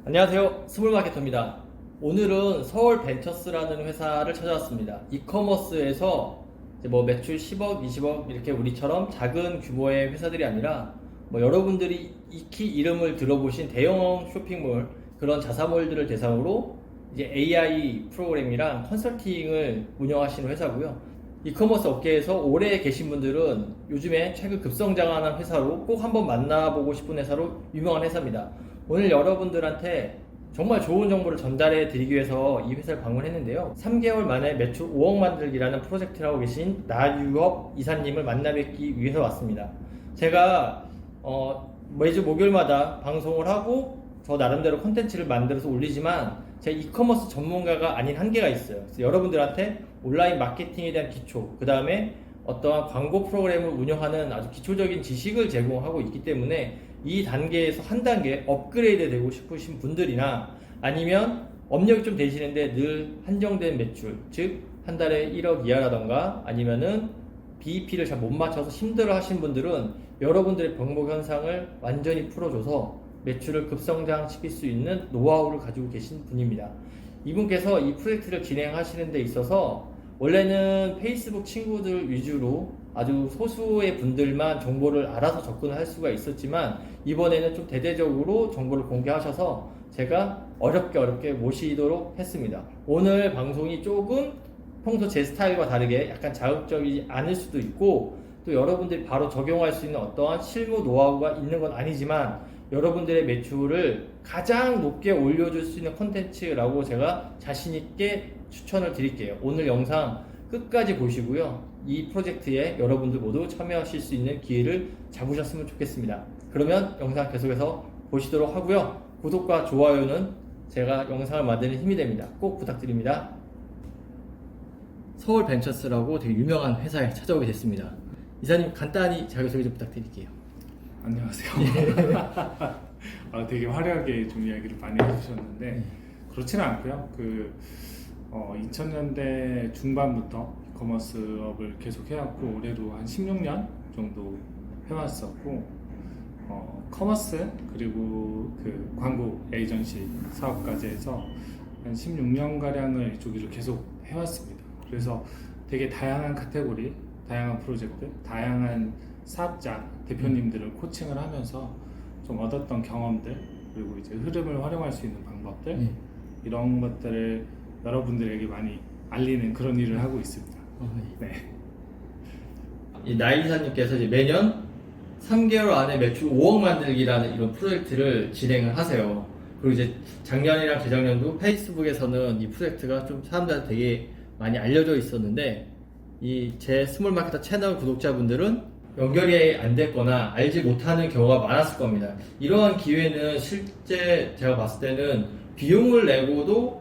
안녕하세요. 스몰마케터입니다. 오늘은 서울벤처스라는 회사를 찾아왔습니다. 이커머스에서 매출 10억, 20억 이렇게 우리처럼 작은 규모의 회사들이 아니라 여러분들이 익히 이름을 들어보신 대형 쇼핑몰 그런 자사몰들을 대상으로 이제 AI 프로그램이랑 컨설팅을 운영하시는 회사고요. 이커머스 업계에서 오래 계신 분들은 요즘에 최근 급성장하는 회사로 꼭 한번 만나보고 싶은 회사로 유명한 회사입니다. 오늘 여러분들한테 정말 좋은 정보를 전달해 드리기 위해서 이 회사를 방문했는데요. 3개월 만에 매출 5억 만들기라는 프로젝트를 하고 계신 나유업 이사님을 만나 뵙기 위해서 왔습니다. 제가 매주 목요일마다 방송을 하고 저 나름대로 콘텐츠를 만들어서 올리지만 제 이커머스 전문가가 아닌 한계가 있어요. 그래서 여러분들한테 온라인 마케팅에 대한 기초, 그 다음에 어떠한 광고 프로그램을 운영하는 아주 기초적인 지식을 제공하고 있기 때문에 이 단계에서 한 단계 업그레이드 되고 싶으신 분들이나 아니면 업력이 좀 되시는데 늘 한정된 매출, 즉 한 달에 1억 이하라던가 아니면은 BEP를 잘 못 맞춰서 힘들어 하신 분들은 여러분들의 병목 현상을 완전히 풀어줘서 매출을 급성장 시킬 수 있는 노하우를 가지고 계신 분입니다. 이분께서 이 프로젝트를 진행하시는 데 있어서 원래는 페이스북 친구들 위주로 아주 소수의 분들만 정보를 알아서 접근을 할 수가 있었지만 이번에는 좀 대대적으로 정보를 공개하셔서 제가 어렵게 모시도록 했습니다. 오늘 방송이 조금 평소 제 스타일과 다르게 약간 자극적이지 않을 수도 있고 또 여러분들이 바로 적용할 수 있는 어떠한 실무 노하우가 있는 건 아니지만 여러분들의 매출을 가장 높게 올려줄 수 있는 콘텐츠라고 제가 자신있게 추천을 드릴게요. 오늘 영상 끝까지 보시고요. 이 프로젝트에 여러분들 모두 참여하실 수 있는 기회를 잡으셨으면 좋겠습니다. 그러면 영상 계속해서 보시도록 하고요. 구독과 좋아요는 제가 영상을 만드는 힘이 됩니다. 꼭 부탁드립니다. 서울벤처스라고 되게 유명한 회사에 찾아오게 됐습니다. 이사님 간단히 자기소개 좀 부탁드릴게요. 안녕하세요. 되게 화려하게 좀 이야기를 많이 해주셨는데 그렇지는 않고요. 2000년대 중반부터 이커머스업을 계속 해왔고 올해도 한 16년 정도 해왔었고 커머스 그리고 그 광고 에이전시 사업까지 해서 한 16년 가량을 이쪽 일을 계속 해왔습니다. 그래서 되게 다양한 카테고리, 다양한 프로젝트, 다양한 사업자 대표님들을 코칭을 하면서 좀 얻었던 경험들 그리고 이제 흐름을 활용할 수 있는 방법들 이런 것들을 여러분들에게 많이 알리는 그런 일을 하고 있습니다. 네. 이 나이사님께서 이제 매년 3개월 안에 매출 5억 만들기라는 이런 프로젝트를 진행을 하세요. 그리고 이제 작년이랑 재작년도 페이스북에서는 이 프로젝트가 좀 사람들한테 되게 많이 알려져 있었는데 이 제 스몰마케터 채널 구독자분들은 연결이 안 됐거나 알지 못하는 경우가 많았을 겁니다. 이러한 기회는 실제 제가 봤을 때는 비용을 내고도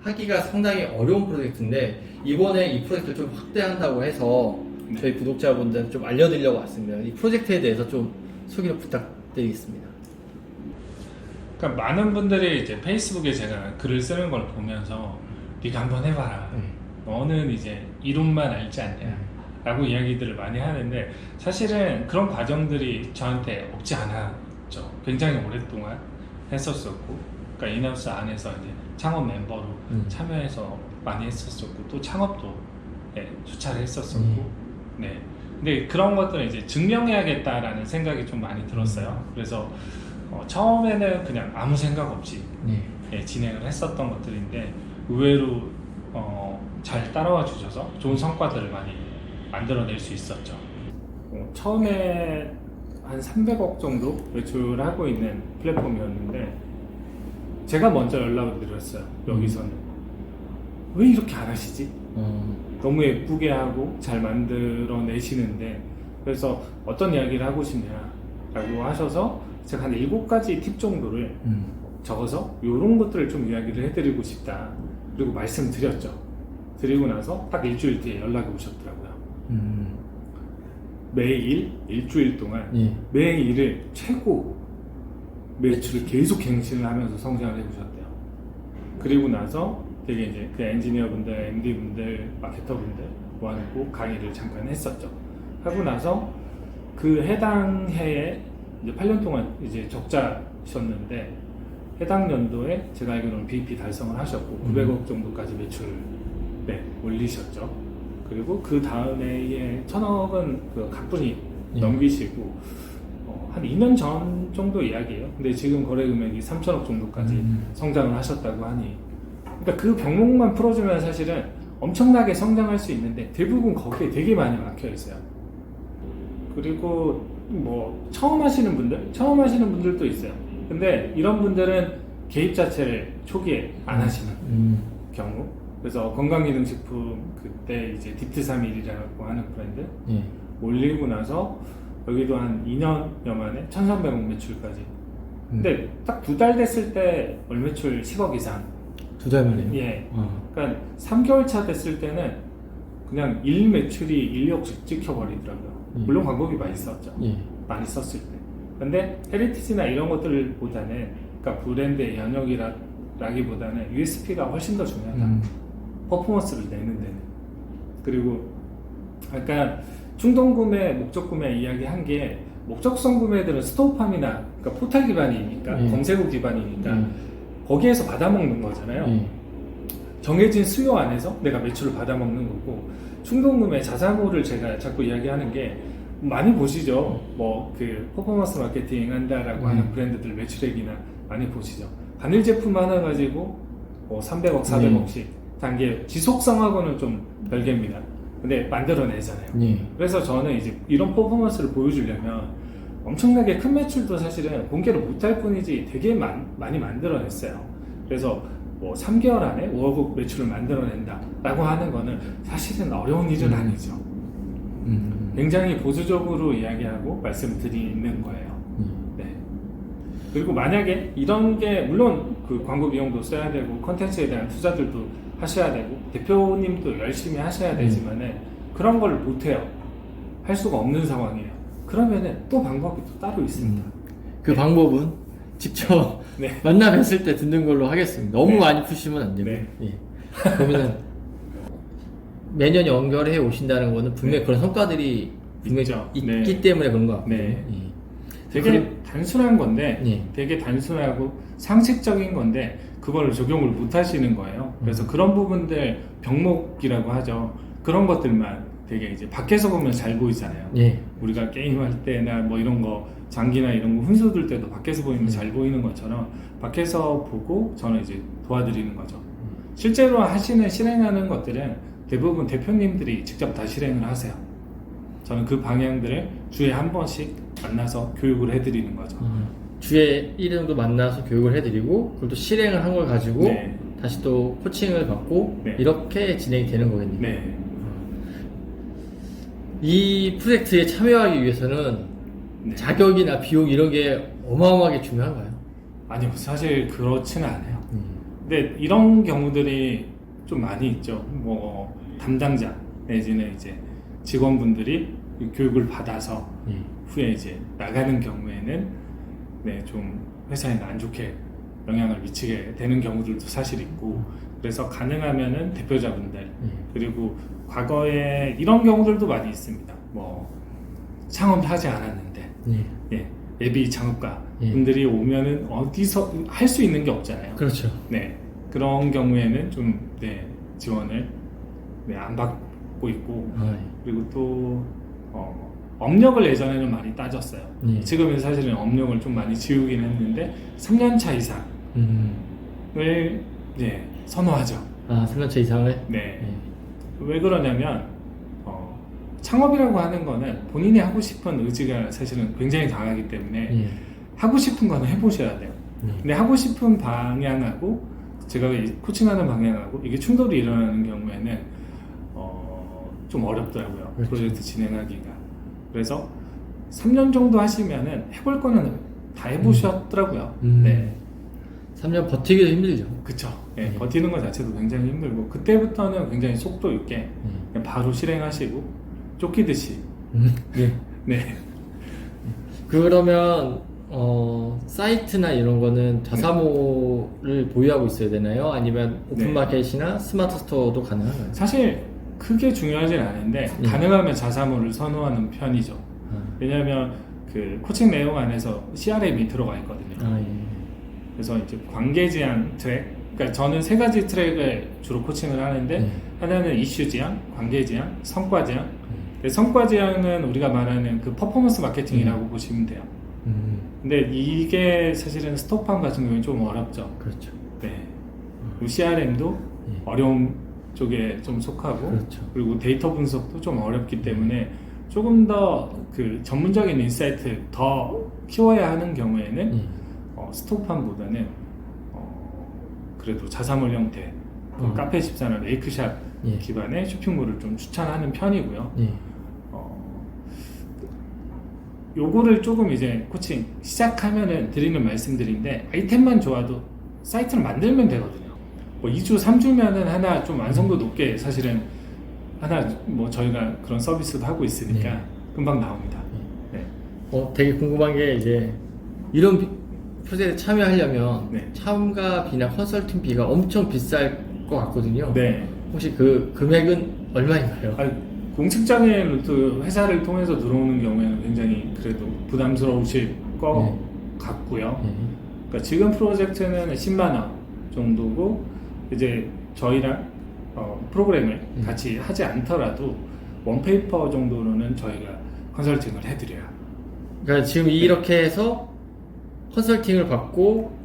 하기가 상당히 어려운 프로젝트인데 이번에 이 프로젝트를 좀 확대한다고 해서 저희 구독자분들한테 좀 알려드리려고 왔습니다. 이 프로젝트에 대해서 좀 소개를 부탁드리겠습니다. 그러니까 많은 분들이 이제 페이스북에 제가 글을 쓰는 걸 보면서 네가 한번 해봐라. 너는 이제 이론만 알지 않냐. 라고 이야기들을 많이 하는데 사실은 그런 과정들이 저한테 없지 않았죠. 굉장히 오랫동안 했었었고 그러니까 인하우스 안에서 이제 창업 멤버로 참여해서 많이 했었었고 또 창업도 수차례 했었었고 네. 근데 그런 것들을 이제 증명해야겠다라는 생각이 좀 많이 들었어요. 그래서 처음에는 그냥 아무 생각 없이 진행을 했었던 것들인데 의외로 잘 따라와 주셔서 좋은 성과들을 많이 만들어낼 수 있었죠. 처음에 한 300억 정도 매출을 하고 있는 플랫폼이었는데 제가 먼저 연락을 드렸어요. 여기서는 왜 이렇게 안 하시지? 너무 예쁘게 하고 잘 만들어내시는데 그래서 어떤 이야기를 하고 싶냐라고 하셔서 제가 한 7가지 팁 정도를 적어서 이런 것들을 좀 이야기를 해드리고 싶다. 그리고 말씀드렸죠. 드리고 나서 딱 일주일 뒤에 연락이 오셨더라고요. 매일 일주일 동안 매일을 최고 매출을 계속 갱신을 하면서 성장을 해보셨대요. 그리고 나서 되게 이제 그 엔지니어분들, MD분들, 마케터분들 모아놓고 강의를 잠깐 했었죠. 하고 나서 그 해당 해에 이제 8년 동안 이제 적자셨는데 해당 연도에 제가 알기로는 BEP 달성을 하셨고 900억 정도까지 매출 올리셨죠. 그리고 그 다음 해에 1000억은 그 가뿐히 넘기시고 한 2년 전 정도 이야기예요. 근데 지금 거래 금액이 3천억 정도까지 성장을 하셨다고 하니, 그러니까 그 병목만 풀어주면 사실은 엄청나게 성장할 수 있는데 대부분 거기에 되게 많이 막혀 있어요. 그리고 뭐 처음 하시는 분들도 있어요. 근데 이런 분들은 개입 자체를 초기에 안 하시는 경우. 그래서 건강기능식품 그때 이제 딥트31이라고 하는 브랜드 올리고 나서 여기도 한 2년여 만에 1300억 매출까지. 근데 딱 2달 됐을 때 월 매출 10억 이상. 2달 만에요? 예. 그러니까 3개월 차 됐을 때는 그냥 일 매출이 1억씩 찍혀버리더라고요. 물론 광고비 많이 썼죠. 많이 썼을 때. 근데 헤리티지나 이런 것들보다는, 그러니까 브랜드의 연역이라기보다는 USP가 훨씬 더 중요하다. 퍼포먼스를 내는 데는. 그리고 약간 충동구매, 목적구매 이야기한 게, 목적성 구매들은 스토어팜이나 그러니까 포털 기반이니까 검색어 기반이니까 거기에서 받아먹는 거잖아요. 정해진 수요 안에서 내가 매출을 받아먹는 거고, 충동구매 자사고를 제가 자꾸 이야기하는 게, 많이 보시죠. 뭐 그 퍼포먼스 마케팅 한다라고 하는 브랜드들 매출액이나 많이 보시죠. 단일 제품 하나 가지고 뭐 300억, 400억씩 단계, 지속성하고는 좀 별개입니다. 근데 만들어내잖아요. 그래서 저는 이제 이런 퍼포먼스를 보여주려면 엄청나게 큰 매출도 사실은 공개를 못할 뿐이지 되게 많이 만들어냈어요. 그래서 뭐 3개월 안에 5억 매출을 만들어낸다 라고 하는 거는 사실은 어려운 일은 아니죠. 굉장히 보수적으로 이야기하고 말씀드리는 거예요. 네. 그리고 만약에 이런 게, 물론 그 광고 비용도 써야 되고 컨텐츠에 대한 투자들도 하셔야 되고 대표님도 열심히 하셔야 되지만은 그런 걸 못해요. 할 수가 없는 상황이에요. 그러면은 또 방법이 또 따로 있습니다. 그 방법은 직접 만나 뵀을 때 듣는 걸로 하겠습니다. 너무 많이 푸시면 안 되고. 그러면은 매년 연결해 오신다는 거는 분명히 그런 성과들이 분명히 있기 때문에 그런 것 같고요. 되게 단순한 건데, 되게 단순하고 상식적인 건데 그걸 적용을 못 하시는 거예요. 그래서 그런 부분들, 병목이라고 하죠. 그런 것들만 되게 이제 밖에서 보면 잘 보이잖아요. 우리가 게임할 때나 뭐 이런 거, 장기나 이런 거 훈수 둘 때도 밖에서 보이면 잘 보이는 것처럼 밖에서 보고 저는 이제 도와드리는 거죠. 실제로 실행하는 것들은 대부분 대표님들이 직접 다 실행을 하세요. 저는 그 방향들을 주에 한 번씩 만나서 교육을 해드리는 거죠. 주에 1회 정도 만나서 교육을 해드리고, 그걸 또 실행을 한 걸 가지고 다시 또 코칭을 받고 이렇게 진행이 되는 거겠네요. 이 프로젝트에 참여하기 위해서는 자격이나 비용 이런 게 어마어마하게 중요한가요? 아니요, 사실 그렇지는 않아요. 근데 이런 경우들이 좀 많이 있죠. 뭐 담당자 내지는 이제 직원분들이 교육을 받아서 후에 이제 나가는 경우에는 좀 회사에 안 좋게 영향을 미치게 되는 경우들도 사실 있고, 그래서 가능하면은 대표자분들, 그리고 과거에 이런 경우들도 많이 있습니다. 뭐 창업하지 않았는데 예비 창업가 분들이 오면은 어디서 할 수 있는 게 없잖아요. 그렇죠. 그런 경우에는 좀 지원을 안 받고 있고, 그리고 또 업력을 예전에는 많이 따졌어요. 지금은 사실은 업력을 좀 많이 지우긴 했는데 3년차 이상을 선호하죠. 3년차 이상을? 왜 그러냐면 창업이라고 하는 거는 본인이 하고 싶은 의지가 사실은 굉장히 강하기 때문에 하고 싶은 거는 해보셔야 돼요. 근데 하고 싶은 방향하고 제가 코칭하는 방향하고 이게 충돌이 일어나는 경우에는 좀 어렵더라고요. 그렇죠. 프로젝트 진행하기가. 그래서 3년 정도 하시면은 해볼 거는 다 해보셨더라고요. 3년 버티기도 힘들죠. 그쵸. 버티는 것 자체도 굉장히 힘들고, 그때부터는 굉장히 속도 있게 그냥 바로 실행하시고 쫓기듯이. 그러면 사이트나 이런 거는 자사모를 보유하고 있어야 되나요? 아니면 오픈마켓이나 스마트 스토어도 가능한가요? 사실 크게 중요하진 않은데 가능하면 자사모를 선호하는 편이죠. 왜냐하면 그 코칭 내용 안에서 CRM이 들어가 있거든요. 그래서 이제 관계지향 트랙, 그러니까 저는 세 가지 트랙을 주로 코칭을 하는데 하나는 이슈지향, 관계지향, 성과지향. 성과지향은 우리가 말하는 그 퍼포먼스 마케팅이라고 보시면 돼요. 근데 이게 사실은 스토팜 같은 경우는 좀 어렵죠. 그렇죠. 네. 그리고 CRM도 어려운 쪽에 좀 속하고, 그렇죠. 그리고 데이터 분석도 좀 어렵기 때문에 조금 더 그 전문적인 인사이트 더 키워야 하는 경우에는 스토팜보다는 그래도 자사몰 형태, 그 카페14나 메이크샵 예. 기반의 쇼핑몰을 좀 추천하는 편이고요. 예. 요거를 조금 이제 코칭 시작하면은 드리는 말씀들인데, 아이템만 좋아도 사이트를 만들면 되거든요. 뭐 2주, 3주면은 하나 좀 완성도 높게 사실은 하나 뭐 저희가 그런 서비스도 하고 있으니까 네. 금방 나옵니다. 네. 되게 궁금한 게 이제 이런 프로젝트에 참여하려면 네. 참가비나 컨설팅비가 엄청 비쌀 것 같거든요. 네. 혹시 그 금액은 얼마인가요? 아니, 공식적인 루트 회사를 통해서 들어오는 경우에는 굉장히 그래도 부담스러우실 것 같고요. 그러니까 지금 프로젝트는 10만 원 정도고, 이제 저희랑 프로그램을 같이 하지 않더라도 원페이퍼 정도로는 저희가 컨설팅을 해드려요. 그러니까 지금 이렇게 해서 컨설팅을 받고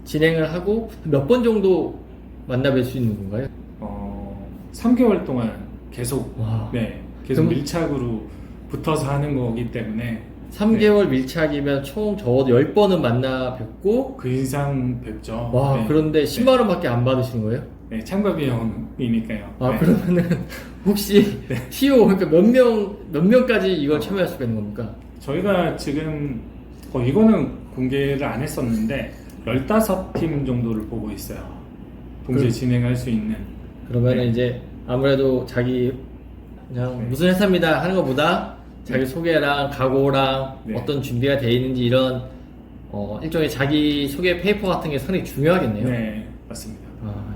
진행을 하고 몇 번 정도 만나뵐 수 있는 건가요? 3개월 동안 계속 와. 계속 그럼- 밀착으로 붙어서 하는 거기 때문에 3개월 밀착이면 총 적어도 10번은 만나 뵙고 그 이상 뵙죠. 와 네. 그런데 10만 원밖에 안 받으시는 거예요? 네, 참가 비용이니까요. 아 네. 그러면은 혹시 TO 그러니까 몇 명까지 이걸 참여할 수가 있는 겁니까? 저희가 지금 이거는 공개를 안 했었는데 15팀 정도를 보고 있어요. 동시에 진행할 수 있는. 그러면은 네. 이제 아무래도 자기 그냥 네. 무슨 회사입니다 하는 것보다 자기 소개랑 각오랑 네. 어떤 준비가 되어 있는지 이런 일종의 자기 소개 페이퍼 같은 게 상당히 중요하겠네요. 네, 맞습니다. 아,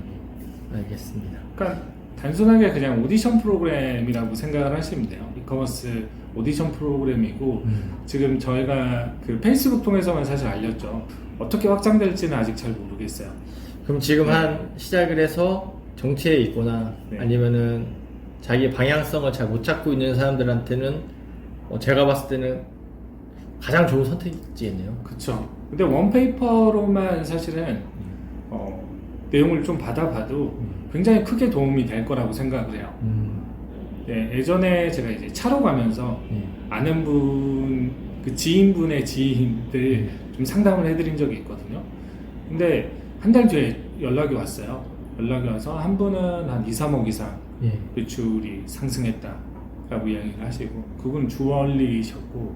예. 알겠습니다. 그러니까 단순하게 그냥 오디션 프로그램이라고 생각을 하시면 돼요. 이커머스 오디션 프로그램이고 지금 저희가 그 페이스북 통해서만 사실 알렸죠. 어떻게 확장될지는 아직 잘 모르겠어요. 그럼 지금 한 시작을 해서 정체에 있거나 네. 아니면은 자기 방향성을 잘 못 찾고 있는 사람들한테는 제가 봤을 때는 가장 좋은 선택지겠네요. 그쵸. 근데 원페이퍼로만 사실은 내용을 좀 받아봐도 굉장히 크게 도움이 될 거라고 생각을 해요. 예, 예전에 제가 이제 차로 가면서 아는 분, 그 지인분의 지인들 좀 상담을 해드린 적이 있거든요. 근데 한 달 뒤에 연락이 왔어요. 연락이 와서 한 분은 한 2, 3억 이상 예. 매출이 상승했다라고 이야기를 하시고, 그분은 주얼리셨고,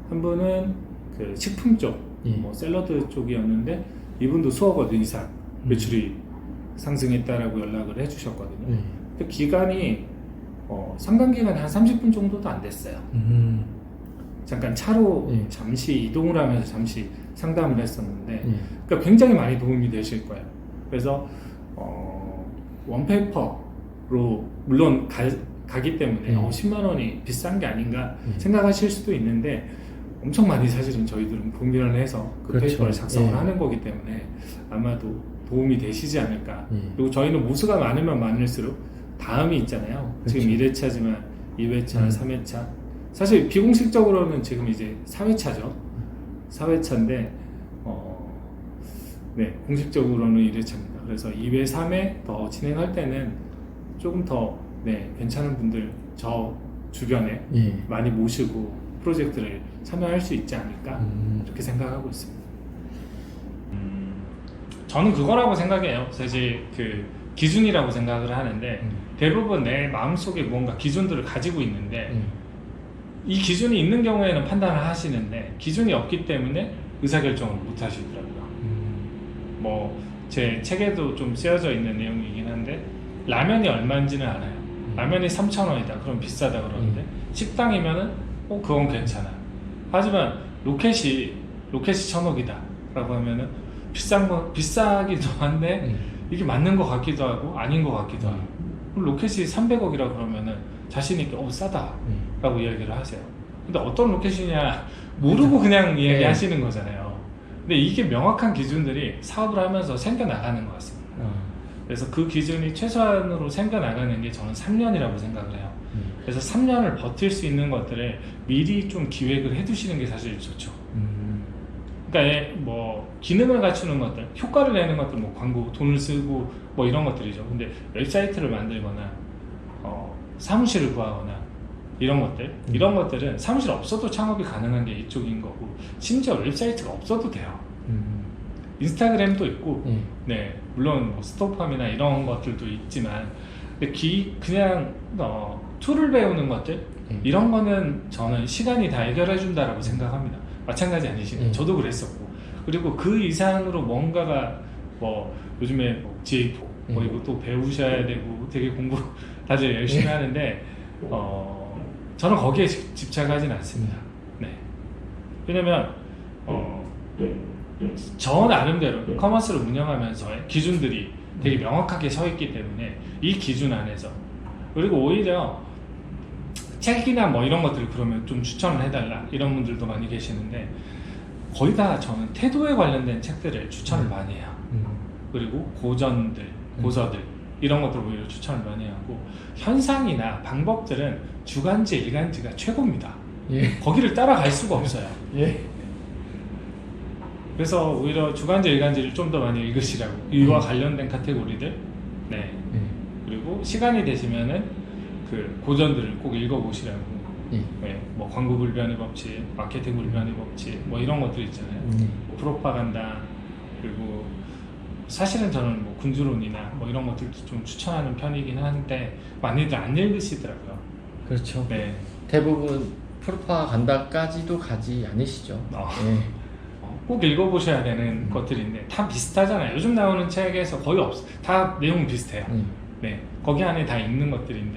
한 분은 그 식품 쪽, 예. 뭐 샐러드 쪽이었는데 이분도 수억 원 이상 매출이 상승했다라고 연락을 해주셨거든요. 근데 기간이 상담 기간이 한 30분 정도도 안 됐어요. 잠깐 차로 예. 잠시 이동을 하면서 잠시 상담을 했었는데, 예. 그러니까 굉장히 많이 도움이 되실 거예요. 그래서 원페이퍼로 물론 가기 때문에 10만 원이 비싼 게 아닌가 생각하실 수도 있는데, 엄청 많이 사실은 저희들은 고민을 해서 그 그렇죠. 페이퍼를 작성을 예. 하는 거기 때문에 아마도 도움이 되시지 않을까. 예. 그리고 저희는 무수가 많으면 많을수록 다음이 있잖아요. 그렇죠. 지금 1회차지만 2회차, 3회차. 사실 비공식적으로는 지금 이제 4회차죠. 4회차인데 네, 공식적으로는 1회차입니다. 그래서 2회, 3회 더 진행할 때는 조금 더 괜찮은 분들 저 주변에 예. 많이 모시고 프로젝트를 참여할 수 있지 않을까 이렇게 생각하고 있습니다. 저는 그거라고 생각해요. 사실 그 기준이라고 생각을 하는데 대부분 내 마음속에 뭔가 기준들을 가지고 있는데 이 기준이 있는 경우에는 판단을 하시는데 기준이 없기 때문에 의사결정을 못 하시더라고요. 뭐 제 책에도 좀 쓰여져 있는 내용이긴 한데, 라면이 얼마인지는 알아요. 라면이 3,000원이다 그럼 비싸다 그러는데 식당이면은 그건 괜찮아. 하지만 로켓이 1,000억이다 라고 하면은 비싸기도 한데 이게 맞는 것 같기도 하고 아닌 것 같기도 하고, 그럼 로켓이 300억이라 그러면은 자신있게 싸다 라고 이야기를 하세요. 근데 어떤 로켓이냐 모르고 그냥 이야기 하시는 거잖아요. 근데 이게 명확한 기준들이 사업을 하면서 생겨나가는 것 같습니다. 그래서 그 기준이 최소한으로 생겨나가는 게 저는 3년이라고 생각을 해요. 그래서 3년을 버틸 수 있는 것들을 미리 좀 기획을 해두시는 게 사실 좋죠. 그러니까 뭐 기능을 갖추는 것들, 효과를 내는 것들, 뭐 광고, 돈을 쓰고 뭐 이런 것들이죠. 근데 웹사이트를 만들거나 사무실을 구하거나 이런 것들, 이런 것들은 사무실 없어도 창업이 가능한 게 이쪽인 거고, 심지어 웹사이트가 없어도 돼요. 인스타그램도 있고, 네, 물론 뭐 스토팜이나 이런 것들도 있지만, 근데 그냥 툴을 배우는 것들, 이런 거는 저는 시간이 다 해결해 준다라고 생각합니다. 마찬가지 아니신가요? 저도 그랬었고, 그리고 그 이상으로 뭔가가 뭐 요즘에 뭐 G4 뭐 이거 또 배우셔야 되고 되게 공부 다들 열심히 하는데 저는 거기에 집착하진 않습니다. 네. 왜냐면 저 나름대로 커머스를 운영하면서의 기준들이 되게 명확하게 서 있기 때문에 이 기준 안에서, 그리고 오히려 책이나 뭐 이런 것들을 그러면 좀 추천을 해달라 이런 분들도 많이 계시는데, 거의 다 저는 태도에 관련된 책들을 추천을 많이 해요. 그리고 고전들, 고서들 이런 것들 오히려 추천을 많이 하고, 현상이나 방법들은 주간지, 일간지가 최고입니다. 거기를 따라갈 수가 없어요. 그래서 오히려 주간지, 일간지를 좀 더 많이 읽으시라고, 이와 관련된 카테고리들. 네. 그리고 시간이 되시면은 그 고전들을 꼭 읽어보시라고. 네. 뭐 광고 불변의 법칙, 마케팅 불변의 법칙, 뭐 이런 것들 있잖아요. 프로파간다. 그리고 사실은 저는 뭐 군주론이나 뭐 이런 것들도 좀 추천하는 편이긴 한데 많이들 안 읽으시더라고요. 그렇죠. 네. 대부분 프로파간다까지도 가지 않으시죠. 꼭 읽어보셔야 되는 것들인데 다 비슷하잖아요. 요즘 나오는 책에서 거의 다 내용 비슷해요. 네. 거기 안에 다 있는 것들인데